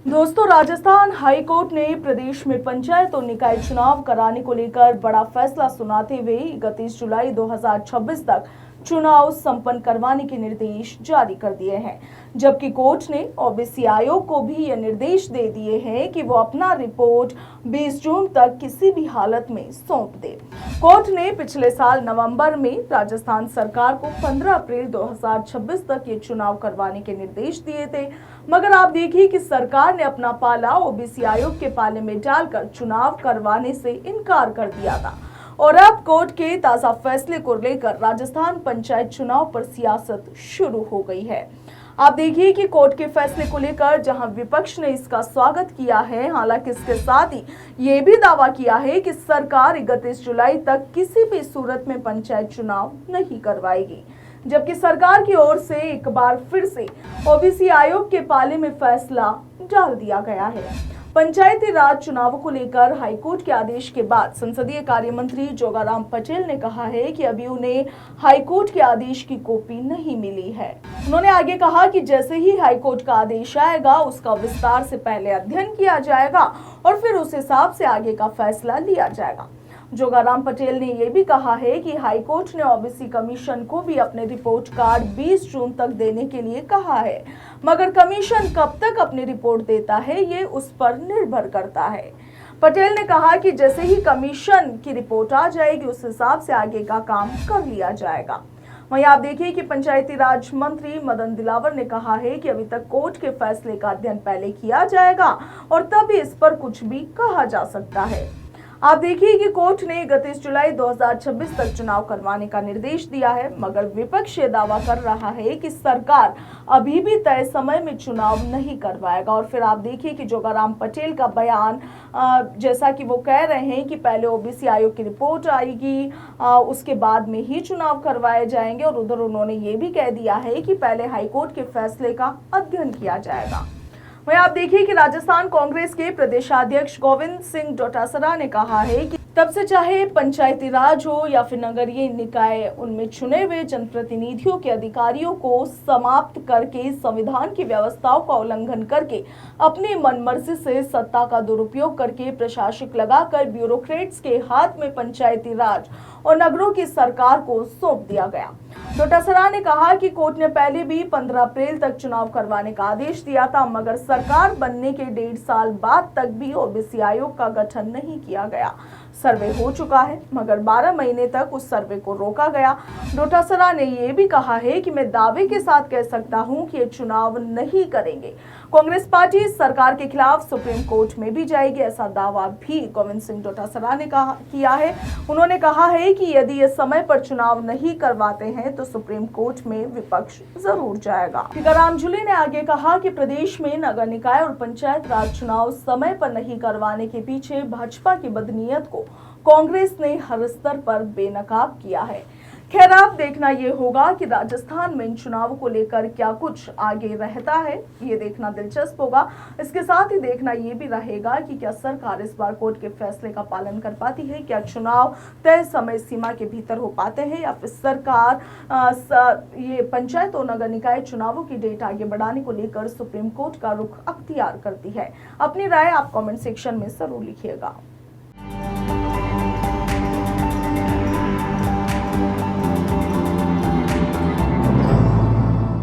दोस्तों, Rajasthan high court ने प्रदेश में पंचायत और निकाय चुनाव कराने को लेकर बड़ा फैसला सुनाते हुए 31 जुलाई 2026 तक चुनाव संपन्न करवाने के निर्देश जारी कर दिए हैं। जबकि कोर्ट ने ओबीसी आयोग को भी ये निर्देश दे दिए हैं कि वो अपना रिपोर्ट 20 जून तक किसी भी हालत में सौंप दे। कोर्ट ने पिछले साल नवंबर में राजस्थान सरकार को 15 अप्रैल 2026 तक ये चुनाव करवाने के निर्देश दिए थे, मगर आप देखिए कि सरकार ने अपना पाला ओबीसी आयोग के पाले में डालकर चुनाव करवाने से इनकार कर दिया था। और अब कोर्ट के ताजा फैसले को लेकर राजस्थान पंचायत चुनाव पर सियासत शुरू हो गई है। आप देखिए कि कोर्ट के फैसले को लेकर जहां विपक्ष ने इसका स्वागत किया है, हालांकि इसके साथ ही ये भी दावा किया है कि सरकार 31 जुलाई तक किसी भी सूरत में पंचायत चुनाव नहीं करवाएगी। जबकि सरकार की ओर से एक बार फिर से ओबीसी आयोग के पाले में फैसला डाल दिया गया है। पंचायती राज चुनावों को लेकर हाईकोर्ट के आदेश के बाद संसदीय कार्य मंत्री जोगाराम पटेल ने कहा है कि अभी उन्हें हाईकोर्ट के आदेश की कॉपी नहीं मिली है। उन्होंने आगे कहा कि जैसे ही हाईकोर्ट का आदेश आएगा, उसका विस्तार से पहले अध्ययन किया जाएगा और फिर उस हिसाब से आगे का फैसला लिया जाएगा। जोगाराम पटेल ने यह भी कहा है कि हाईकोर्ट ने ओबीसी कमीशन को भी अपने रिपोर्ट कार्ड 20 जून तक देने के लिए कहा है, मगर कमीशन कब तक अपनी रिपोर्ट देता है ये उस पर निर्भर करता है। पटेल ने कहा कि जैसे ही कमीशन की रिपोर्ट आ जाएगी, उस हिसाब से आगे का काम कर लिया जाएगा। वहीं आप देखिए कि पंचायती राज मंत्री मदन दिलावर ने कहा है कि अभी तक कोर्ट के फैसले का अध्ययन पहले किया जाएगा और तभी इस पर कुछ भी कहा जा सकता है। आप देखिए कि कोर्ट ने 31 जुलाई 2026 तक चुनाव करवाने का निर्देश दिया है, मगर विपक्ष ये दावा कर रहा है कि सरकार अभी भी तय समय में चुनाव नहीं करवाएगा। और फिर आप देखिए कि जोगाराम पटेल का बयान, जैसा कि वो कह रहे हैं कि पहले ओबीसी आयोग की रिपोर्ट आएगी, उसके बाद में ही चुनाव करवाए जाएंगे। और उधर उन्होंने ये भी कह दिया है कि पहले हाईकोर्ट के फैसले का अध्ययन किया जाएगा। वहीं आप देखिए कि राजस्थान कांग्रेस के प्रदेशाध्यक्ष गोविंद सिंह डोटासरा ने कहा है कि तब से चाहे पंचायती राज हो या फिर नगरीय निकाय, उनमें चुने हुए जनप्रतिनिधियों के अधिकारियों को समाप्त करके संविधान की व्यवस्थाओं का उल्लंघन करके अपनी मनमर्जी से सत्ता का दुरुपयोग करके प्रशासक लगाकर ब्यूरोक्रेट्स के हाथ में पंचायती राज और नगरों की सरकार को सौंप दिया गया। डोटासरा ने कहा कि कोर्ट ने पहले भी 15 अप्रैल तक चुनाव करवाने का आदेश दिया था, मगर सरकार बनने के 1.5 साल बाद तक भी ओबीसी आयोग का गठन नहीं किया गया। सर्वे हो चुका है, मगर 12 महीने तक उस सर्वे को रोका गया। डोटासरा ने यह भी कहा है कि मैं दावे के साथ कह सकता हूं कि ये चुनाव नहीं करेंगे। कांग्रेस पार्टी सरकार के खिलाफ सुप्रीम कोर्ट में भी जाएगी, ऐसा दावा भी गोविंद सिंह डोटासरा ने किया है। उन्होंने कहा है कि यदि ये समय पर चुनाव नहीं करवाते हैं तो सुप्रीम कोर्ट में विपक्ष जरूर जाएगा। टीकाराम जूली ने आगे कहा कि प्रदेश में नगर निकाय और पंचायत राज चुनाव समय पर नहीं करवाने के पीछे भाजपा की बदनीयत को कांग्रेस ने हर स्तर पर बेनकाब किया है। खैर, अब देखना ये होगा कि राजस्थान में इन चुनावों को लेकर क्या कुछ आगे रहता है, ये देखना दिलचस्प होगा। इसके साथ ही देखना ये भी रहेगा कि क्या सरकार इस बार कोर्ट के फैसले का पालन कर पाती है, क्या चुनाव तय समय सीमा के भीतर हो पाते हैं, या फिर सरकार ये पंचायत और नगर निकाय चुनावों की डेट आगे बढ़ाने को लेकर सुप्रीम कोर्ट का रुख अख्तियार करती है। अपनी राय आप कॉमेंट सेक्शन में जरूर लिखिएगा।